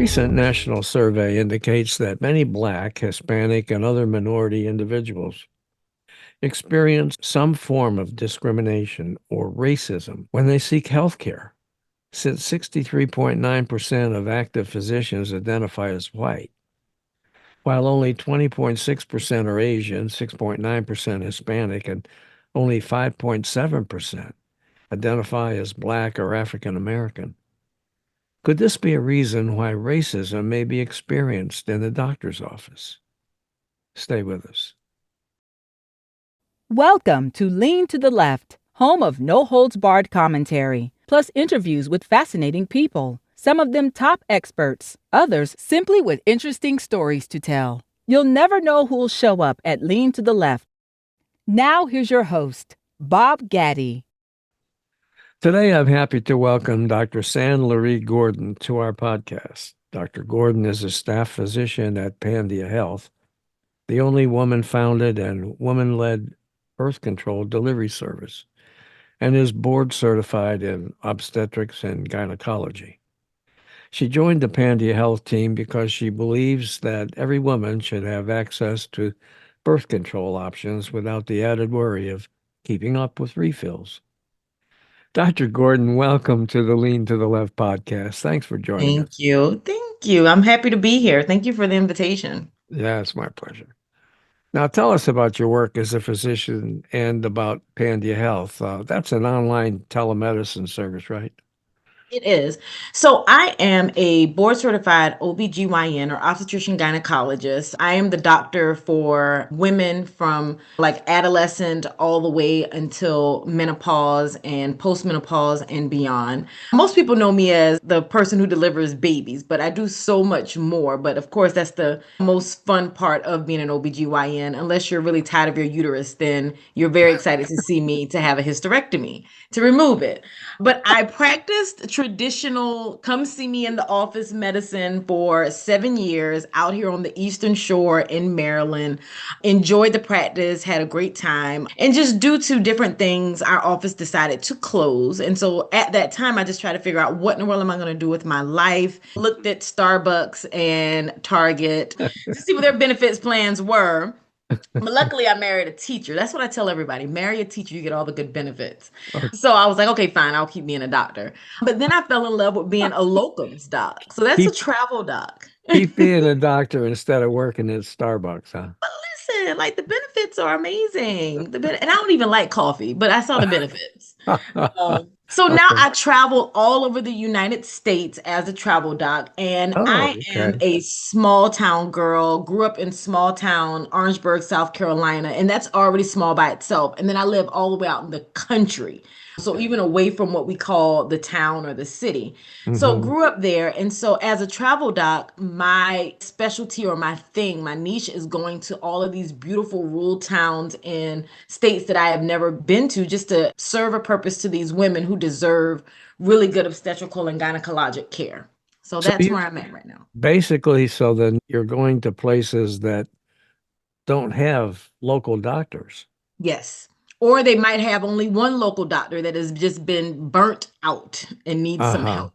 recent national survey indicates that many Black, Hispanic, and other minority individuals experience some form of discrimination or racism when they seek health care, since 63.9% of active physicians identify as white, while only 20.6% are Asian, 6.9% Hispanic, and only 5.7% identify as Black or African American. Could this be a reason why racism may be experienced in the doctor's office? Stay with us. Welcome to Lean to the Left, home of no holds barred commentary, plus interviews with fascinating people, some of them top experts, others simply with interesting stories to tell. You'll never know who'll show up at Lean to the Left. Now here's your host, Bob Gaddy. Today, I'm happy to welcome Dr. Sanlare Gordon to our podcast. Dr. Gordon is a staff physician at Pandia Health, the only woman-founded and woman-led birth control delivery service, and is board certified in obstetrics and gynecology. She joined the Pandia Health team because she believes that every woman should have access to birth control options without the added worry of keeping up with refills. Dr. Gordon, welcome to the Lean to the Left podcast. Thanks for joining us. Thank you. Thank you. I'm happy to be here. Thank you for the invitation. Yeah, it's my pleasure. Now, tell us about your work as a physician and about Pandia Health. That's an online telemedicine service, right? It is. So I am a board certified OBGYN or obstetrician gynecologist. I am the doctor for women from like adolescent all the way until menopause and postmenopause and beyond. Most people know me as the person who delivers babies, but I do so much more. But of course, that's the most fun part of being an OBGYN. Unless you're really tired of your uterus, then you're very excited to see me to have a hysterectomy to remove it. But I practiced traditional come see me in the office medicine for 7 years out here on the Eastern Shore in Maryland. Enjoyed the practice, had a great time. And just due to different things, our office decided to close. And so at that time, I just tried to figure out what in the world am I going to do with my life? Looked at Starbucks and Target to see what their benefits plans were. But luckily, I married a teacher. That's what I tell everybody. Marry a teacher, you get all the good benefits. Okay. So I was like, okay, fine, I'll keep being a doctor. But then I fell in love with being a locums doc. So that's a Keep, travel doc. keep being a doctor instead of working at Starbucks, huh? But listen, like the benefits are amazing. And I don't even like coffee, but I saw the benefits. So now Okay. I travel all over the United States as a travel doc, and Oh, I am okay. a small town girl, grew up in small town, Orangeburg, South Carolina, and that's already small by itself. And then I live all the way out in the country. So even away from what we call the town or the city. So Hmm. grew up there. And so as a travel doc, my specialty or my thing, my niche is going to all of these beautiful rural towns in states that I have never been to just to serve a purpose to these women who deserve really good obstetrical and gynecologic care. So So that's you where I'm at right now. basically, so then you're going to places that don't have local doctors. Yes. Or they might have only one local doctor that has just been burnt out and needs some Uh-huh. help.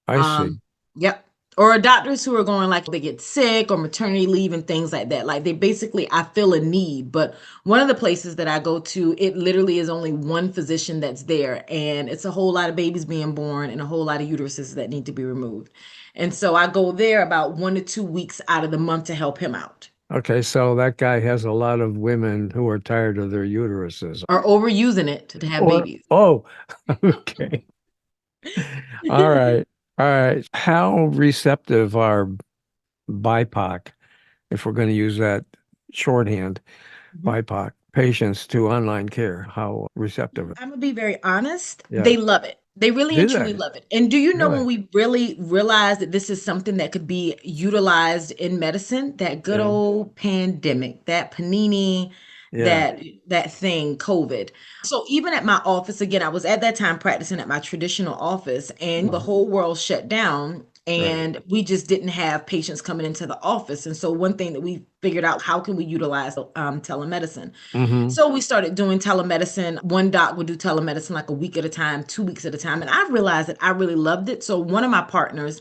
I see. Um, yep. Or doctors who are going like they get sick or maternity leave and things like that. Like they basically, I feel a need. But one of the places that I go to, it literally is only one physician that's there. And it's a whole lot of babies being born and a whole lot of uteruses that need to be removed. And so I go there about 1 to 2 weeks out of the month to help him out. Okay, so that guy has a lot of women who are tired of their uteruses. Or overusing it to have Or, babies. oh, okay. All right. All right. How receptive are BIPOC, if we're going to use that shorthand, Mhm. BIPOC patients to online care? How receptive? I'm gonna be very honest. Yeah. They love it. They really and Do truly they? love it. And do you know when Really? we really realized that this is something that could be utilized in medicine? That good Yeah. old pandemic, that panini, Yeah. that thing, COVID. So even at my office, again, I was at that time practicing at my traditional office, and the Mhm. whole world shut down. Right. And we just didn't have patients coming into the office. And so one thing that we figured out, how can we utilize telemedicine? Hmm. So we started doing telemedicine. One doc would do telemedicine like a week at a time, 2 weeks at a time. And I realized that I really loved it. So one of my partners,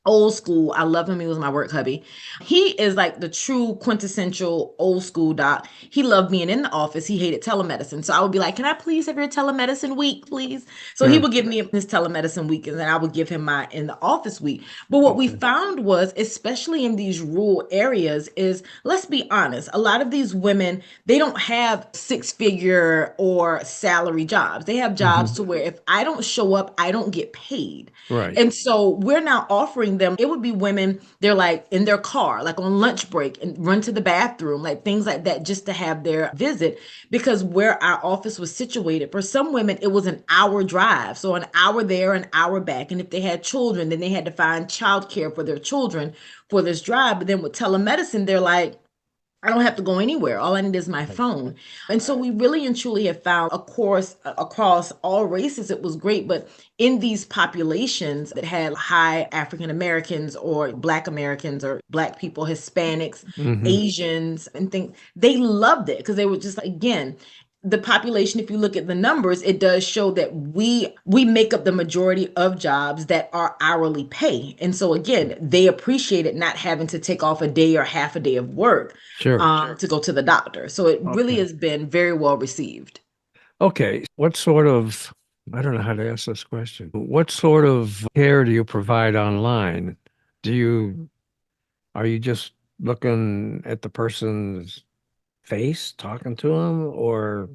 old school. I love him. He was my work hubby. He is like the true quintessential old school doc. He loved being in the office. He hated telemedicine. So I would be like, can I please have your telemedicine week, please? So he Sure. would give me his telemedicine week and then I would give him my in the office week. But what we Okay. found was, especially in these rural areas, is let's be honest, a lot of these women, they don't have six-figure or salary jobs. They have jobs Hmm. to where if I don't show up, I don't get paid. Right. And so we're now offering them, it would be women, they're like in their car, like on lunch break and run to the bathroom, like things like that, just to have their visit. Because where our office was situated, for some women, it was an hour drive. So an hour there, an hour back. And if they had children, then they had to find childcare for their children for this drive. But then with telemedicine, they're like, I don't have to go anywhere. All I need is my Right. phone. And so we really and truly have found a course across all races. It was great. But in these populations that had high African Americans or Black Americans or Black people, Hispanics, Hmm. Asians, and things, they loved it because they were just, again, the population, if you look at the numbers, it does show that we make up the majority of jobs that are hourly pay. And so again, they appreciate it not having to take off a day or half a day of work Sure. to go to the doctor. So it really Okay. has been very well received. Okay. What sort of, I don't know how to ask this question. What sort of care do you provide online? Do you, are you just looking at the person's face, talking to them, or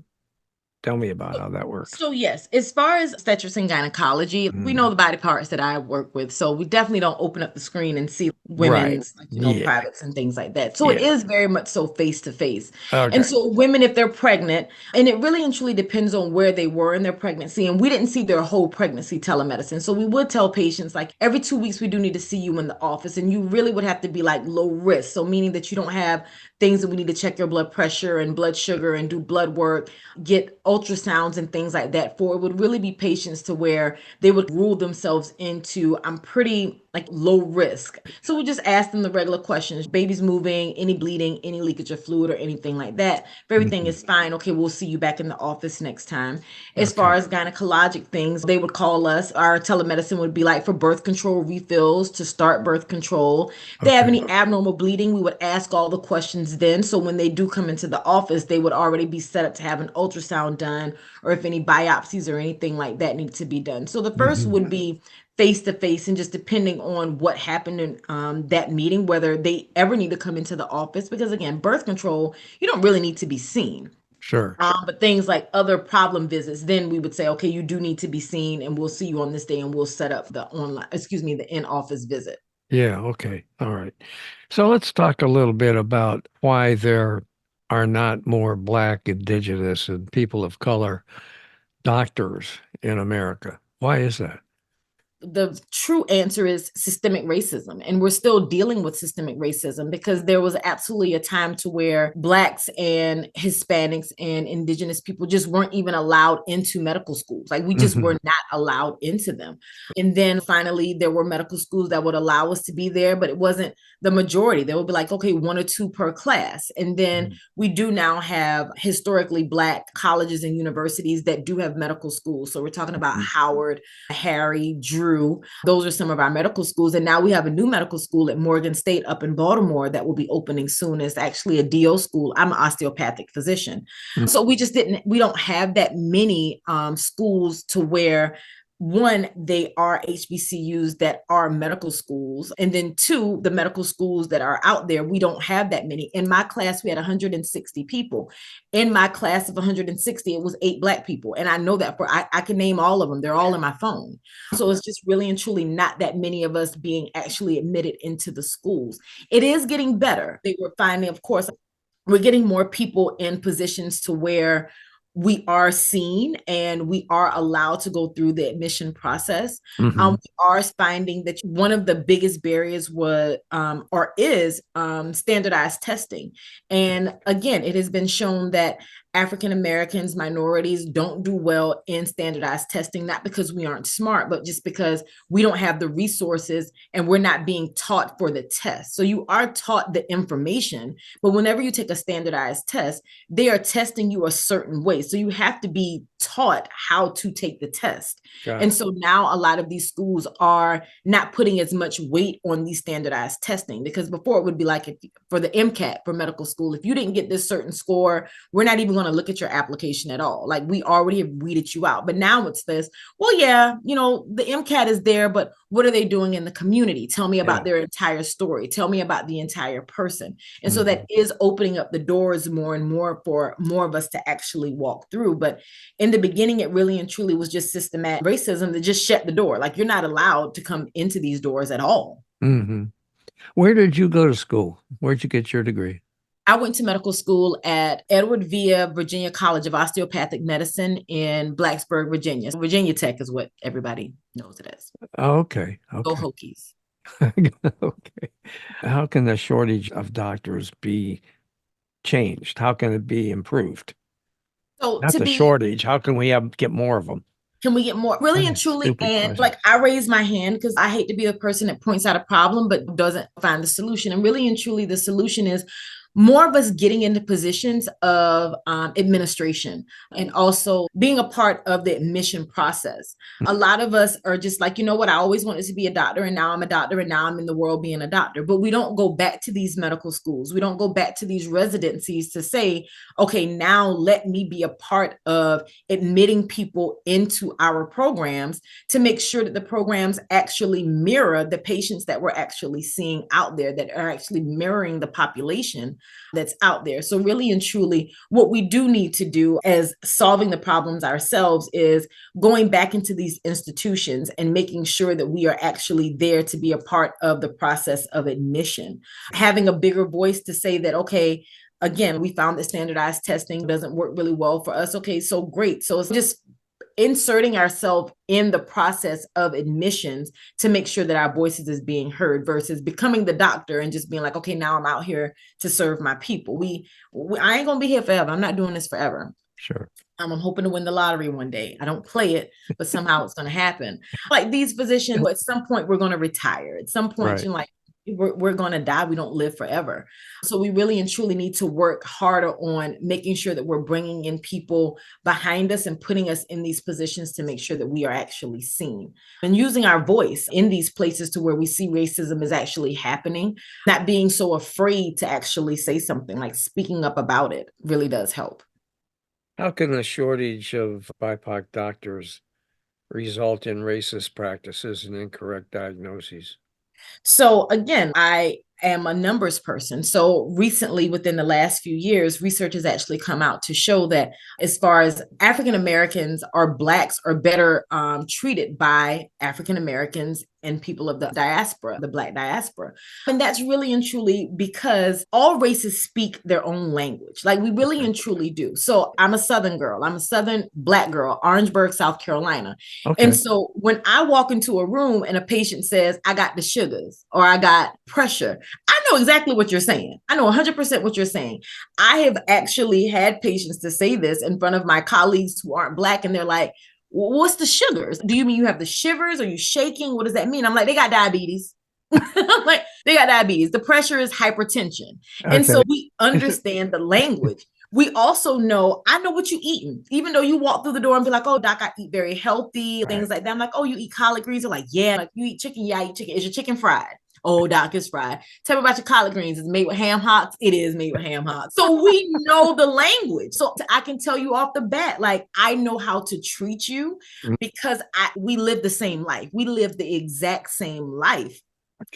tell me about how that works? So yes, as far as obstetrics and gynecology, we know Mm. the body parts that I work with. So we definitely don't open up the screen and see Right. women's, like, Yeah. privates and things like that. So it Yeah. is very much so face to face. And Okay. so women, if they're pregnant, and it really and truly depends on where they were in their pregnancy. And we didn't see their whole pregnancy telemedicine. So we would tell patients like every 2 weeks we do need to see you in the office, and you really would have to be like low risk. So meaning that you don't have things that we need to check your blood pressure and blood sugar and do blood work, get ultrasounds and things like that for. It would really be patients to where they would rule themselves into, I'm pretty like low risk. So we just ask them the regular questions: baby's moving, any bleeding, any leakage of fluid or anything like that. If everything Mhm. is fine, okay, we'll see you back in the office next time. As far Okay. as gynecologic things, they would call us. Our telemedicine would be like for birth control refills, to start birth control. If they have Okay. any abnormal bleeding, we would ask all the questions then. So when they do come into the office, they would already be set up to have an ultrasound done, or if any biopsies or anything like that need to be done. So the first Hmm. would be face to face, and just depending on what happened in that meeting, whether they ever need to come into the office. Because again, birth control, you don't really need to be seen. Sure. But things like other problem visits, then we would say, okay, you do need to be seen, and we'll see you on this day, and we'll set up the online, excuse me, the in office visit. Yeah. Okay. All right. So let's talk a little bit about why there are not more Black, Indigenous, and people of color doctors in America. Why is that? The true answer is systemic racism, and we're still dealing with systemic racism, because there was absolutely a time to where blacks and Hispanics and indigenous people just weren't even allowed into medical schools. Like we just Hmm. were not allowed into them. And then finally there were medical schools that would allow us to be there, but it wasn't the majority. There would be like, okay, one or two per class. And then we do now have historically black colleges and universities that do have medical schools. So we're talking about Howard, Harry, Drew. Those are some of our medical schools. And now we have a new medical school at Morgan State up in Baltimore that will be opening soon. It's actually a DO school. I'm an osteopathic physician. So we don't have that many schools to where, one, they are HBCUs that are medical schools. And then two, the medical schools that are out there, we don't have that many. In my class, we had 160 people. In my class of 160, it was 8 Black people. And I know that I can name all of them. They're all in my phone. So it's just really and truly not that many of us being actually admitted into the schools. It is getting better. They were finding, of course, we're getting more people in positions to where we are seen and we are allowed to go through the admission process. Hmm. We are finding that one of the biggest barriers was or is standardized testing. And again, it has been shown that African Americans, minorities don't do well in standardized testing, not because we aren't smart, but just because we don't have the resources and we're not being taught for the test. So you are taught the information, but whenever you take a standardized test, they are testing you a certain way. So you have to be taught how to take the test. Got And it. so now a lot of these schools are not putting as much weight on these standardized testing, because before it would be like, if for the MCAT for medical school, if you didn't get this certain score, we're not even going to look at your application at all. Like, we already have weeded you out. But now it's this, well, yeah, the MCAT is there, but what are they doing in the community? Tell me about Yeah. their entire story. Tell me about the entire person. And so Mhm. that is opening up the doors more and more for more of us to actually walk through. But in the beginning, it really and truly was just systematic racism that just shut the door. Like, you're not allowed to come into these doors at all. Mhm. Where did you go to school? Where'd you get your degree? I went to medical school at Edward Via Virginia College of Osteopathic Medicine in Blacksburg, Virginia. Virginia Tech is what everybody knows it as. Oh, okay. Go Okay. Hokies. Okay. How can the shortage of doctors be changed? How can it be improved? So Not to the be shortage. How can we get more of them? Can we get more? Really and truly. Stupid And question. like, I raise my hand because I hate to be the person that points out a problem but doesn't find the solution. And really and truly, the solution is more of us getting into positions of administration and also being a part of the admission process. A lot of us are just like, you know what, I always wanted to be a doctor, and now I'm a doctor, and now I'm in the world being a doctor. But we don't go back to these medical schools. We don't go back to these residencies to say, okay, now let me be a part of admitting people into our programs to make sure that the programs actually mirror the patients that we're actually seeing out there, that are actually mirroring the population that's out there. So really and truly, what we do need to do as solving the problems ourselves is going back into these institutions and making sure that we are actually there to be a part of the process of admission, having a bigger voice to say that, okay, again, we found that standardized testing doesn't work really well for us. Okay, so great. So it's just inserting ourselves in the process of admissions to make sure that our voices is being heard versus becoming the doctor and just being like, okay, now I'm out here to serve my people. I ain't gonna be here forever. I'm not doing this forever. Sure. I'm hoping to win the lottery one day. I don't play it, but somehow it's going to happen. Like, these physicians, at some point, we're going to retire. At some point, Right. we're going to die. We don't live forever. So we really and truly need to work harder on making sure that we're bringing in people behind us and putting us in these positions to make sure that we are actually seen and using our voice in these places to where we see racism is actually happening, not being so afraid to actually say something. Like, speaking up about it really does help. How can the shortage of BIPOC doctors result in racist practices and incorrect diagnoses? So again, I am a numbers person. So recently, within the last few years, research has actually come out to show that as far as African Americans or Blacks are better treated by African Americans and people of the diaspora, the Black diaspora. And that's really and truly because all races speak their own language. Like, we really and truly do. So I'm a Southern girl. I'm a Southern Black girl, Orangeburg, South Carolina. And Okay. so when I walk into a room and a patient says, I got the sugars or I got pressure, I know exactly what you're saying. I know 100% what you're saying. I have actually had patients to say this in front of my colleagues who aren't Black, and they're like, what's the sugars? Do you mean you have the shivers? Are you shaking? What does that mean? I'm like, they got diabetes. I'm like, they got diabetes. The pressure is hypertension. And Okay. so we understand the language. We also know, I know what you eating. Even though you walk through the door and be like, oh, doc, I eat very healthy, things like that. I'm like, oh, you eat collard greens? They're like, yeah. Like, you eat chicken? Yeah, I eat chicken. Is your chicken fried? Oh, doc, it's fried. Tell me about your collard greens. Is it made with ham hocks? It is made with ham hocks. So we know the language. So I can tell you off the bat, like, I know how to treat you because we live the same life. We live the exact same life.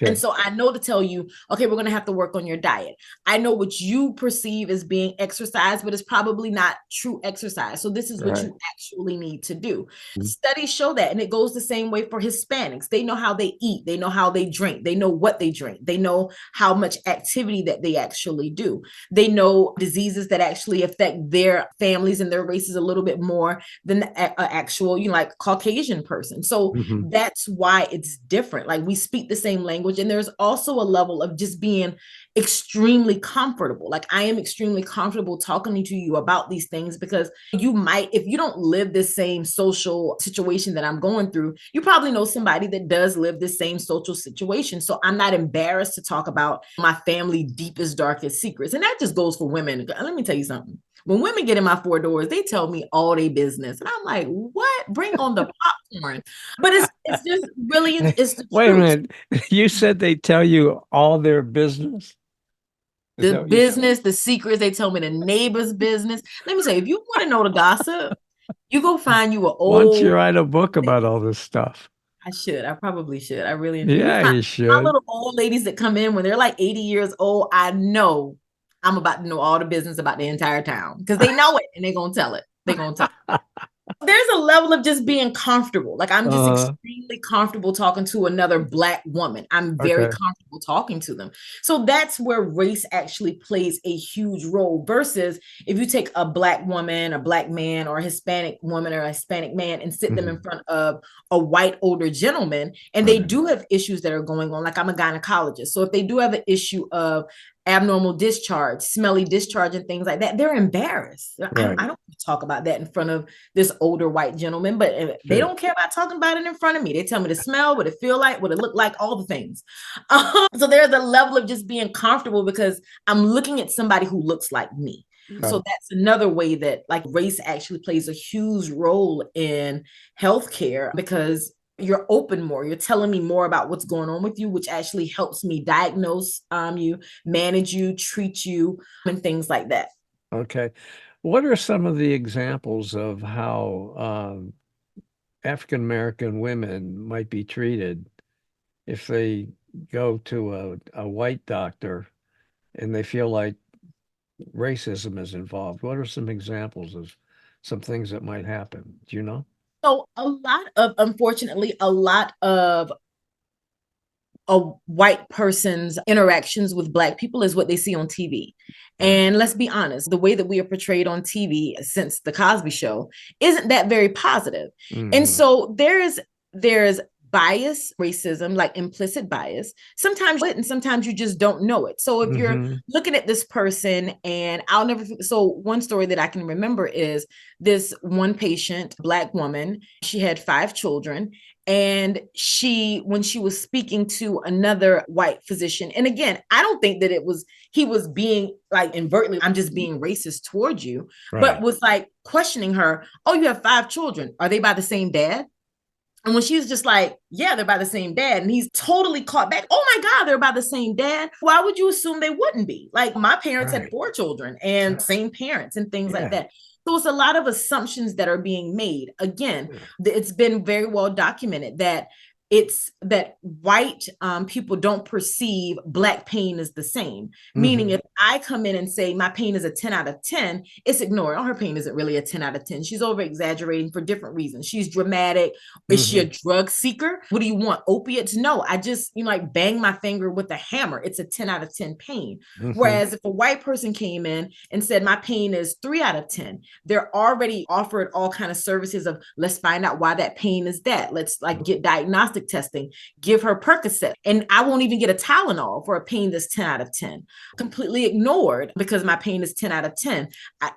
And Okay. so I know to tell you, okay, we're going to have to work on your diet. I know what you perceive as being exercise, but it's probably not true exercise. So this is what Right. you actually need to do. Studies show that. And it goes the same way for Hispanics. They know how they eat. They know how they drink. They know what they drink. They know how much activity that they actually do. They know diseases that actually affect their families and their races a little bit more than the actual, like Caucasian person. So Mhm. that's why it's different. Like, we speak the same language. And there's also a level of just being extremely comfortable. Like, I am extremely comfortable talking to you about these things because you might, if you don't live the same social situation that I'm going through, you probably know somebody that does live the same social situation. So I'm not embarrassed to talk about my family deepest, darkest secrets. And that just goes for women. Let me tell you something. When women get in my four doors, they tell me all their business. And I'm like, what? Bring on the popcorn. But it's just really, it's the Wait a truth. minute. You said they tell you all their business? Is The that what you said? business, the secrets, they tell me the neighbor's business. Let me say, if you want to know the gossip, you go find you an Why don't you old, write a book about all this stuff? I should, I probably should. I really enjoy. You Yeah, find you my should. little old ladies that come in when they're like 80 years old. I know I'm about to know all the business about the entire town because they know it and they're going to tell it. They're going to tell it. There's a level of just being comfortable. Like I'm just Uh, extremely comfortable talking to another Black woman. I'm very okay. comfortable talking to them. So that's where race actually plays a huge role versus if you take a Black woman, a Black man, or a Hispanic woman or a Hispanic man and sit them in Mhm. front of a white older gentleman, and they Right. do have issues that are going on. Like I'm a gynecologist. So if they do have an issue of abnormal discharge, smelly discharge, and things like that, they're embarrassed. Right. I don't talk about that in front of this older white gentleman, but they Sure. don't care about talking about it in front of me. They tell me to smell, what it feel like, what it look like, all the things. So there's a level of just being comfortable because I'm looking at somebody who looks like me. So Right. that's another way that like race actually plays a huge role in healthcare because you're open more. You're telling me more about what's going on with you, which actually helps me diagnose you, manage you, treat you, and things like that. Okay. What are some of the examples of how African American women might be treated if they go to a white doctor and they feel like racism is involved? What are some examples of some things that might happen? Do you know? So unfortunately, a lot of a white person's interactions with Black people is what they see on TV. Right. And let's be honest, the way that we are portrayed on TV since the Cosby Show isn't that very positive. And Hmm. so there's bias, racism, like implicit bias. Sometimes and sometimes you just don't know it. So if you're Hmm. looking at this person, and I'll never so one story that I can remember is this one patient, Black woman, she had 5 children, and when she was speaking to another white physician, and again, I don't think that he was being like overtly, I'm just being racist towards you, but Right. was like questioning her, oh, you have 5 children. Are they by the same dad? And when she was just like, yeah, they're by the same dad. And he's totally caught back. Oh my God, they're by the same dad. Why would you assume they wouldn't be? Like my parents had Right. 4 children and same parents and things like Yeah. that. So it's a lot of assumptions that are being made. Again, Yeah. it's been very well documented that it's that white people don't perceive Black pain as the same. Meaning, Hmm. if I come in and say my pain is a 10 out of 10, it's ignored. Oh, her pain isn't really a 10 out of 10. She's over exaggerating for different reasons. She's dramatic. Is she a Hmm. drug seeker? What do you want? Opiates? No, I just, like bang my finger with a hammer. It's a 10 out of 10 pain. Hmm. Whereas if a white person came in and said my pain is 3 out of 10, they're already offered all kind of services of let's find out why that pain is that. Let's like get diagnostic testing, give her Percocet, and I won't even get a Tylenol for a pain that's 10 out of 10. Completely ignored because my pain is 10 out of 10.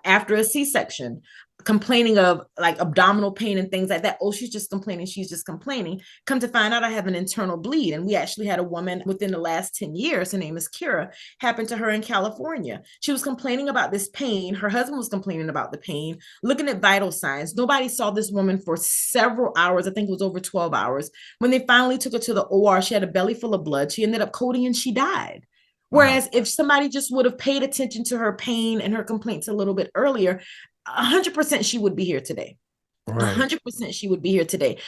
After a C-section, complaining of like abdominal pain and things like that. Oh, she's just complaining. She's just complaining. Come to find out I have an internal bleed. And we actually had a woman within the last 10 years, her name is Kira, happened to her in California. She was complaining about this pain. Her husband was complaining about the pain, looking at vital signs. Nobody saw this woman for several hours. I think it was over 12 hours. When they finally took her to the OR, she had a belly full of blood. She ended up coding and she died. Wow. Whereas if somebody just would have paid attention to her pain and her complaints a little bit earlier, 100% she would be here today. Right. 100% she would be here today.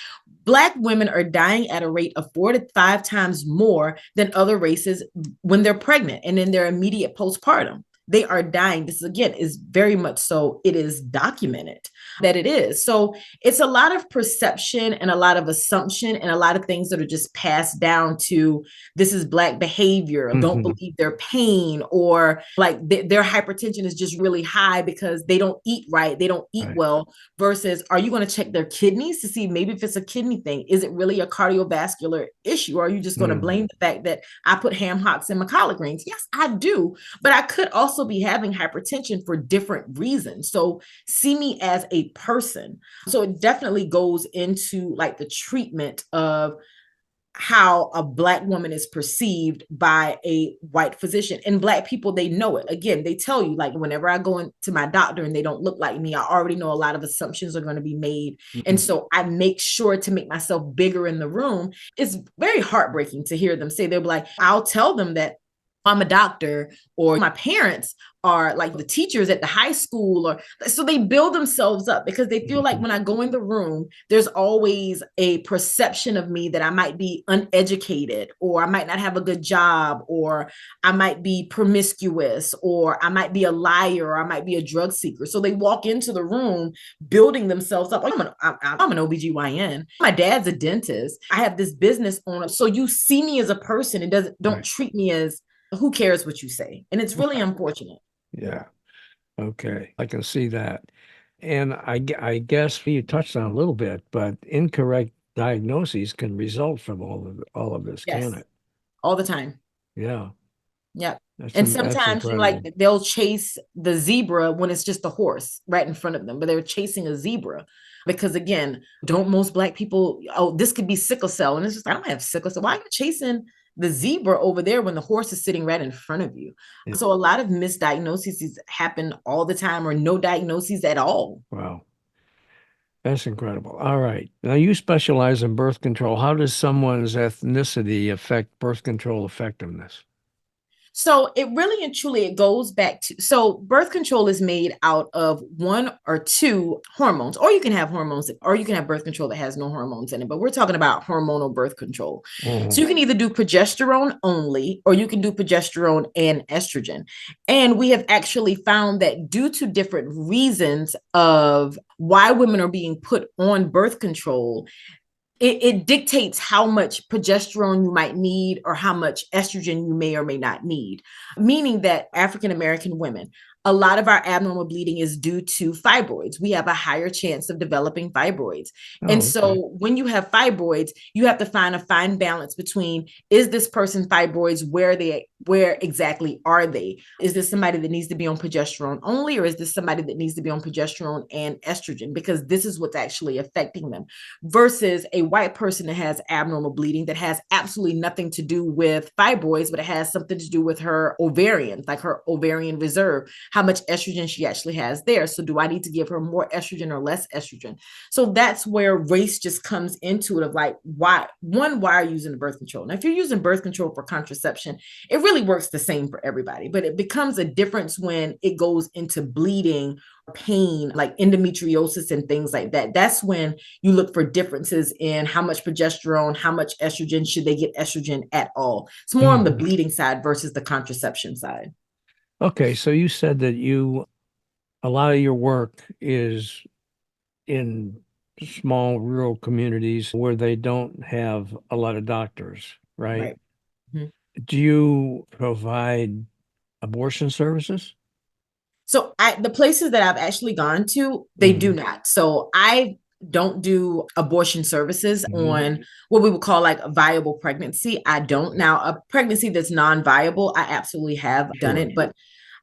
Black women are dying at a rate of 4 to 5 times more than other races when they're pregnant and in their immediate postpartum. They are dying. This again is very much so. It is documented that it is. So it's a lot of perception and a lot of assumption and a lot of things that are just passed down to this is Black behavior. Don't Hmm. believe their pain, or like their hypertension is just really high because they don't eat right. They don't eat Right. well. Versus, are you going to check their kidneys to see maybe if it's a kidney thing? Is it really a cardiovascular issue? Or are you just going to Hmm. blame the fact that I put ham hocks in my collard greens? Yes, I do. But I could also be having hypertension for different reasons. So see me as a person. So it definitely goes into like the treatment of how a Black woman is perceived by a white physician. And Black people, they know it. Again, they tell you, like, whenever I go into my doctor and they don't look like me, I already know a lot of assumptions are going to be made. And so I make sure to make myself bigger in the room. It's very heartbreaking to hear them say, they'll be like, I'll tell them that I'm a doctor, or my parents are like the teachers at the high school, or so they build themselves up because they feel like when I go in the room, there's always a perception of me that I might be uneducated, or I might not have a good job, or I might be promiscuous, or I might be a liar, or I might be a drug seeker. So they walk into the room building themselves up. I'm an OBGYN. My dad's a dentist. I have this business owner. So you see me as a person and don't treat me as who cares what you say. And it's really unfortunate. Yeah. Okay. I can see that. And I guess you touched on it a little bit, but incorrect diagnoses can result from all of this, Yes. can it? All the time. Yeah. Yeah. That's And that's sometimes incredible. they'll chase the zebra when it's just a horse right in front of them, but they're chasing a zebra. Because again, don't most Black people, oh, this could be sickle cell. And it's just, I don't have sickle cell. Why are you chasing the zebra over there when the horse is sitting right in front of you? Yeah. So a lot of misdiagnoses happen all the time, or no diagnoses at all. Wow. That's incredible. All right. Now you specialize in birth control. How does someone's ethnicity affect birth control effectiveness? So it really and truly, it goes back to, so birth control is made out of one or two hormones, or you can have hormones, or you can have birth control that has no hormones in it, but we're talking about hormonal birth control. So you can either do progesterone only, or you can do progesterone and estrogen. And we have actually found that due to different reasons of why women are being put on birth control, it dictates how much progesterone you might need or how much estrogen you may or may not need. Meaning that African American women, a lot of our abnormal bleeding is due to fibroids. We have a higher chance of developing fibroids. And so when you have fibroids, you have to find a fine balance between, is this person fibroids? Where exactly are they? Is this somebody that needs to be on progesterone only, or is this somebody that needs to be on progesterone and estrogen? Because this is what's actually affecting them, versus a white person that has abnormal bleeding that has absolutely nothing to do with fibroids, but it has something to do with her ovarian, like her ovarian reserve, how much estrogen she actually has there. So do I need to give her more estrogen or less estrogen? So that's where race just comes into it, of like, why are you using the birth control? Now, if you're using birth control for contraception, it really works the same for everybody, but it becomes a difference when it goes into bleeding, pain, like endometriosis and things like that. That's when you look for differences in how much progesterone, how much estrogen, should they get estrogen at all. It's more on the bleeding side versus the contraception side. Okay, so you said that a lot of your work is in small rural communities where they don't have a lot of doctors, right? Right. Mhm. Do you provide abortion services? So the places that I've actually gone to, they do not. So I don't do abortion services on what we would call like a viable pregnancy. I don't. Now, a pregnancy that's non-viable, I absolutely have done it, but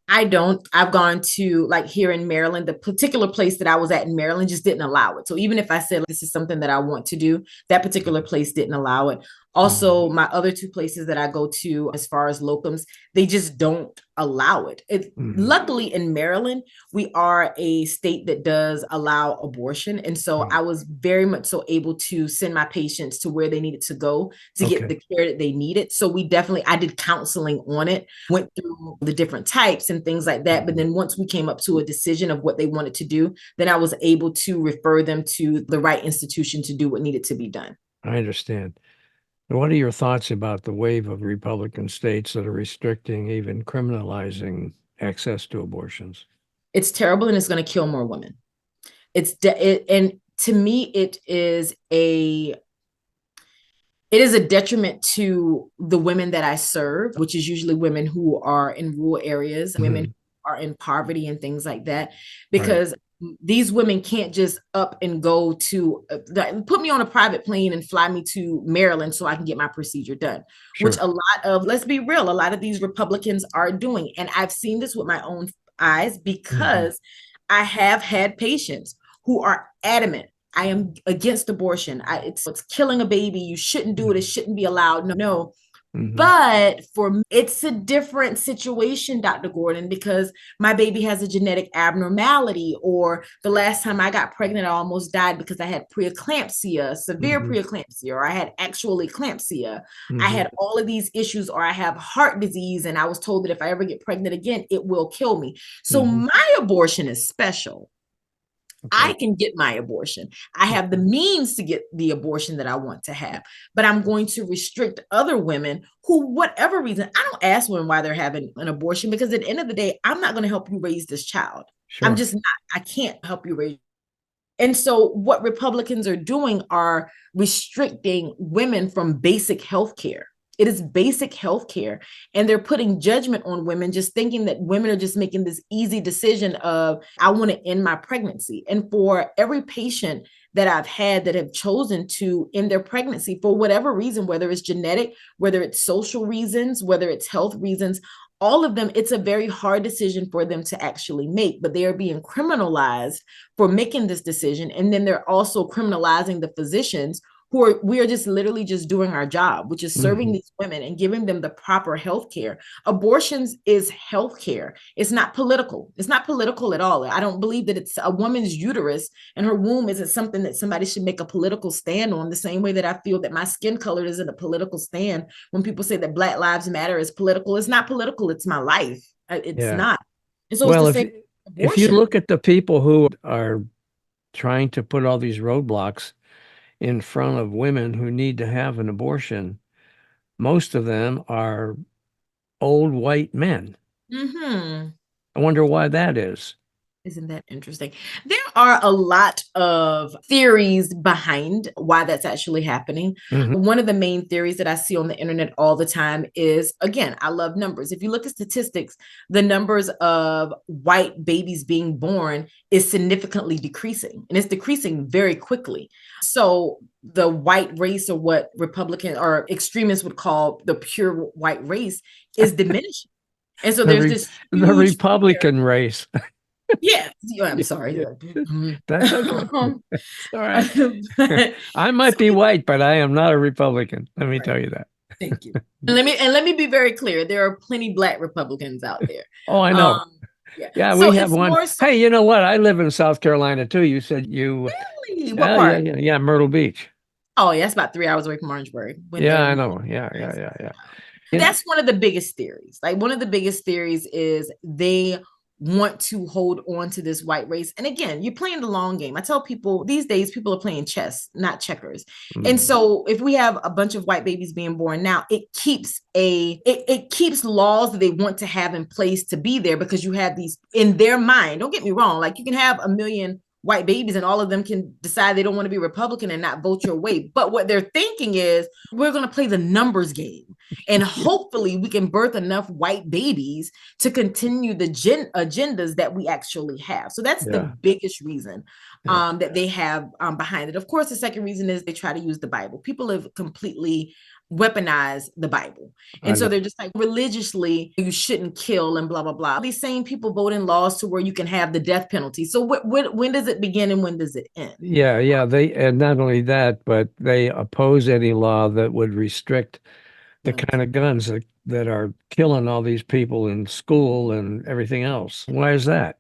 I don't. I've gone to, like, here in Maryland, the particular place that I was at in Maryland just didn't allow it. So even if I said this is something that I want to do, that particular place didn't allow it. Also, my other two places that I go to as far as locums, they just don't allow it. Luckily in Maryland, we are a state that does allow abortion. And so I was very much so able to send my patients to where they needed to go to get the care that they needed. So I did counseling on it, went through the different types and things like that. But then once we came up to a decision of what they wanted to do, then I was able to refer them to the right institution to do what needed to be done. I understand. What are your thoughts about the wave of Republican states that are restricting, even criminalizing access to abortions? It's terrible, and it's going to kill more women. And to me, it is a detriment to the women that I serve, which is usually women who are in rural areas, women who are in poverty and things like that, because these women can't just up and go to put me on a private plane and fly me to Maryland so I can get my procedure done, which a lot of, let's be real, a lot of these Republicans are doing. And I've seen this with my own eyes, because I have had patients who are adamant I am against abortion. It's killing a baby. You shouldn't do it. It shouldn't be allowed. No, no. Mm-hmm. But for me, it's a different situation, Dr. Gordon, because my baby has a genetic abnormality, or the last time I got pregnant, I almost died because I had preeclampsia, severe Mm-hmm. preeclampsia, or I had actual eclampsia. I Mm-hmm. had all of these issues, or I have heart disease, and I was told that if I ever get pregnant again, it will kill me. So Mm-hmm. my abortion is special. I Okay. can get my abortion. I have the means to get the abortion that I want to have, but I'm going to restrict other women who, whatever reason, I don't ask women why they're having an abortion, because at the end of the day, I'm not going to help you raise this child. I'm Sure. just not. I can't help you raise. And so, what Republicans are doing are restricting women from basic health care. It is basic health care. And they're putting judgment on women, just thinking that women are just making this easy decision of, I want to end my pregnancy. And for every patient that I've had that have chosen to end their pregnancy for whatever reason, whether it's genetic, whether it's social reasons, whether it's health reasons, all of them, it's a very hard decision for them to actually make, but they are being criminalized for making this decision. And then they're also criminalizing the physicians who are, we are just literally just doing our job, which is serving Mm-hmm. these women and giving them the proper health care. Abortions is health care. It's not political. It's not political at all. I don't believe that it's a woman's uterus and her womb isn't something that somebody should make a political stand on, the same way that I feel that my skin color isn't a political stand. When people say that Black Lives Matter is political, it's not political. It's my life. It's Yeah. not. And so it's Well, the if same if you abortion. look at the people who are trying to put all these roadblocks in front of women who need to have an abortion, most of them are old white men. Mm-hmm. I wonder why that is. Isn't that interesting? There are a lot of theories behind why that's actually happening. Hmm. One of the main theories that I see on the internet all the time is, again, I love numbers. If you look at statistics, the numbers of white babies being born is significantly decreasing, and it's decreasing very quickly. So the white race, or what Republican or extremists would call the pure white race, is diminishing. And so The there's re this the huge fear. Republican race. Yeah, I'm Yeah, sorry. yeah, Mhm. that's okay. Um, All right. but- I so might be white, but I am not a Republican. Let me right, tell you that. thank you. And let me be very clear. There are plenty Black Republicans out there. Oh, I know. Um, yeah. Yeah, So we have it's one. more so Hey, you know what? I live in South Carolina too. You said you, really what yeah, yeah, part? yeah, yeah, Myrtle Beach. Oh, yeah, it's about 3 hours away from Orangeburg. When Yeah, there, I know. Yeah, yeah, yeah, yeah. You know, that's one of the biggest theories. Like, one of the biggest theories is they want to hold on to this white race. And again, you're playing the long game. I tell people these days, people are playing chess, not checkers. And mm, so if we have a bunch of white babies being born now, it keeps laws that they want to have in place to be there, because you have these in their mind. Don't get me wrong. Like, you can have a million white babies and all of them can decide they don't want to be Republican and not vote your way. But what they're thinking is, we're going to play the numbers game. And hopefully we can birth enough white babies to continue the agendas that we actually have. So that's the yeah, biggest reason yeah. that they have behind it. Of course, the second reason is they try to use the Bible. People have completely weaponized the Bible. I And so know. they're just like, religiously, you shouldn't kill and blah, blah, blah. These same people vote in laws to where you can have the death penalty. So when does it begin and when does it end? Yeah, yeah. They, and not only that, but they oppose any law that would restrict the Guns. kind of guns that are killing all these people in school and everything else. Why is that?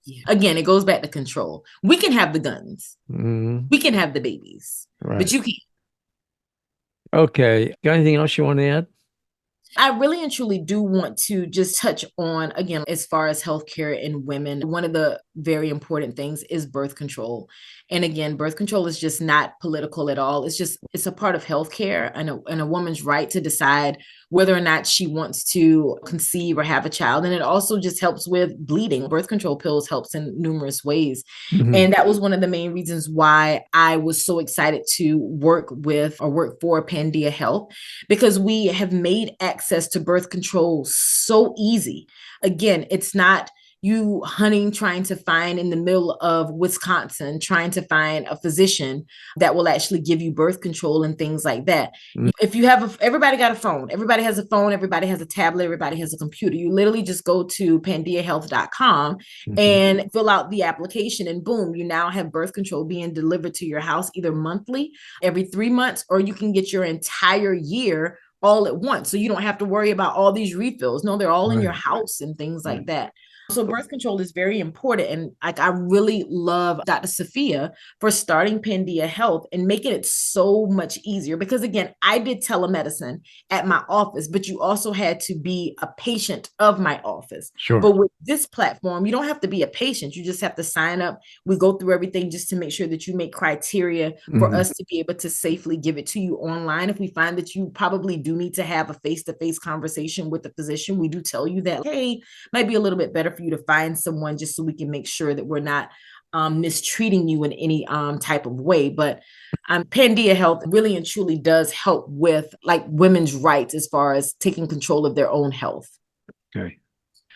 Yeah. Again, it goes back to control. We can have the guns. Mm, We can have the babies, but right. you can't. Okay. Got anything else you want to add? I really and truly do want to just touch on, again, as far as healthcare in women, one of the very important things is birth control. And again, birth control is just not political at all. It's a part of healthcare, and a woman's right to decide whether or not she wants to conceive or have a child. And it also just helps with bleeding. Birth control pills helps in numerous ways. Mhm. And that was one of the main reasons why I was so excited to work for Pandia Health, because we have made access to birth control so easy. Again, it's not you hunting, trying to find in the middle of Wisconsin, trying to find a physician that will actually give you birth control and things like that. If you have everybody got a phone, everybody has a phone, everybody has a tablet, everybody has a computer. You literally just go to pandiahealth.com and fill out the application, and boom, you now have birth control being delivered to your house either monthly, every 3 months, or you can get your entire year all at once. So you don't have to worry about all these refills. No, they're all in your house and things like that. So birth control is very important. And like, I really love Dr. Sophia for starting Pandia Health and making it so much easier, because again, I did telemedicine at my office, but you also had to be a patient of my office. Sure. But with this platform, you don't have to be a patient. You just have to sign up. We go through everything just to make sure that you make criteria for us to be able to safely give it to you online. If we find that you probably do need to have a face-to-face conversation with the physician, we do tell you that, hey, might be a little bit better for you to find someone, just so we can make sure that we're not mistreating you in any type of way. But Pandia Health really and truly does help with like women's rights as far as taking control of their own health. Okay,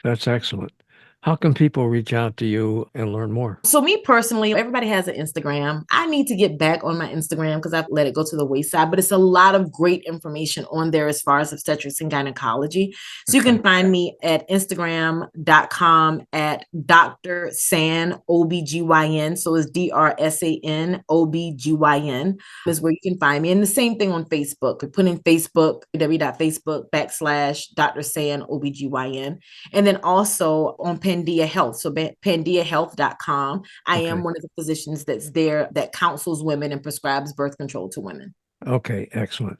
that's excellent. How can people reach out to you and learn more? So me personally, everybody has an Instagram. I need to get back on my Instagram because I've let it go to the wayside, but it's a lot of great information on there as far as obstetrics and gynecology. So you can find me at Instagram.com at Dr. San OBGYN. So it's DRSAN OBGYN is where you can find me. And the same thing on Facebook. Put in Facebook, www.facebook.com/Dr. San OBGYN. And then also on Pandia Health. So pandiahealth.com. I am one of the physicians that's there that counsels women and prescribes birth control to women. Okay, excellent.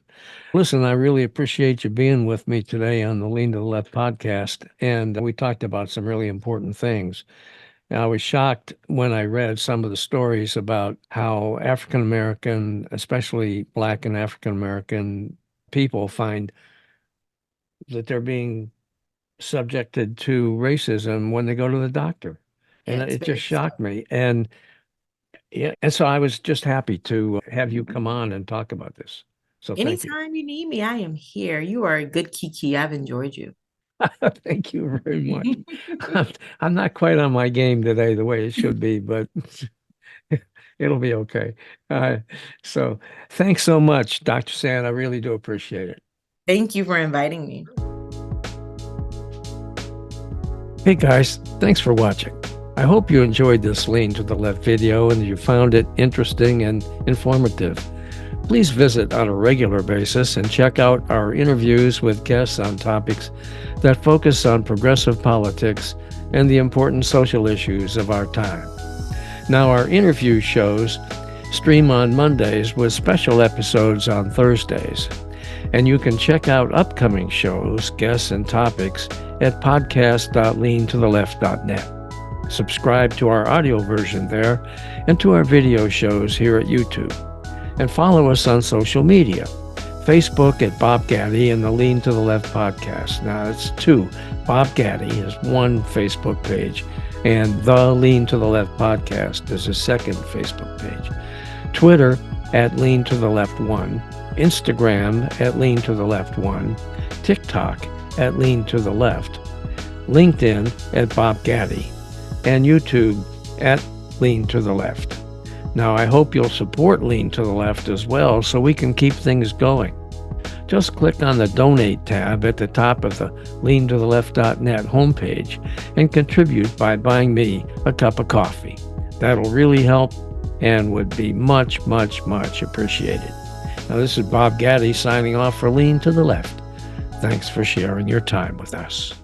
Listen, I really appreciate you being with me today on the Lean to the Left podcast. And we talked about some really important things. I was shocked when I read some of the stories about how African American, especially Black and African American people, find that they're being subjected to racism when they go to the doctor. And it just shocked me. And so I was just happy to have you come on and talk about this. So thank you. Anytime you need me, I am here. You are a good Kiki. I've enjoyed you. Thank you very much. I'm not quite on my game today the way it should be, but it'll be okay. So thanks so much, Dr. San. I really do appreciate it. Thank you for inviting me. Hey guys, thanks for watching. I hope you enjoyed this Lean to the Left video and you found it interesting and informative. Please visit on a regular basis and check out our interviews with guests on topics that focus on progressive politics and the important social issues of our time. Now, our interview shows stream on Mondays with special episodes on Thursdays. And you can check out upcoming shows, guests, and topics at podcast.leantotheleft.net. Subscribe to our audio version there and to our video shows here at YouTube. And follow us on social media. Facebook at Bob Gaddy and the Lean to the Left podcast. Now it's two. Bob Gaddy is one Facebook page, and the Lean to the Left podcast is a second Facebook page. Twitter at Lean to the Left 1. Instagram at Lean to the Left 1. TikTok at Lean to the Left. LinkedIn at Bob Gaddy. And YouTube at Lean to the Left. Now, I hope you'll support Lean to the Left as well so we can keep things going. Just click on the Donate tab at the top of the leantotheleft.net homepage and contribute by buying me a cup of coffee. That'll really help and would be much, much, much appreciated. Now, this is Bob Gaddy signing off for Lean to the Left. Thanks for sharing your time with us.